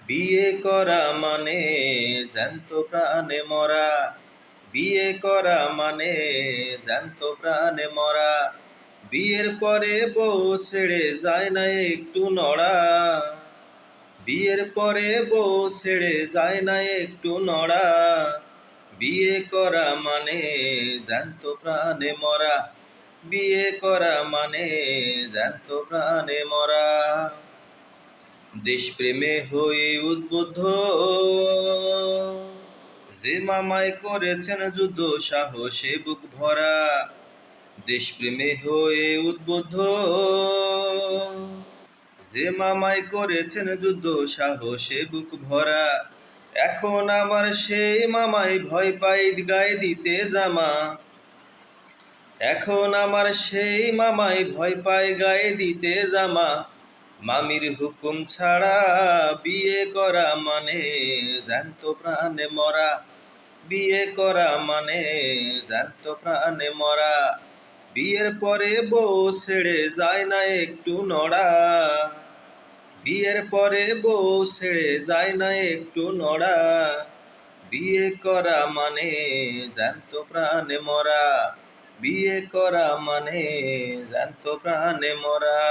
বিয়ে করা মানে জ্যান্ত প্রাণে মরা। বিয়ে করা মানে জ্যান্ত প্রাণে মরা। বিয়ের পরে বউ ছেড়ে যায় না একটু নড়া। বিয়ের পরে বউ ছেড়ে যায় না একটু নড়া। বিয়ে করা মানে জ্যান্ত প্রাণে মরা। বিয়ে করা মানে জ্যান্ত প্রাণে মরা। দেশপ্রেমে হয়ে উদ্বুদ্ধ যে মামাই করেছেন যুদ্ধ, সাহসে বুক ভরা। দেশপ্রেমে হয়ে উদ্বুদ্ধ যে মামাই করেছেন যুদ্ধ, সাহসে বুক ভরা। এখন আমার সেই মামাই ভয় পাই গায়ে দিতে জামা। এখন আমার সেই মামাই ভয় পায় গায়ে দিতে জামা। মামির হুকুম ছাড়া বিয়ে করা মানে জ্যান্ত প্রাণে মরা। বিয়ে করা মানে জ্যান্ত প্রাণে মরা। বিয়ের পরে বউ ছেড়ে যায় না একটু নড়া। বিয়ের পরে বউ ছেড়ে যায় না একটু নড়া। বিয়ে করা মানে জ্যান্ত প্রাণে মরা। বিয়ে করা মানে জ্যান্ত প্রাণে মরা।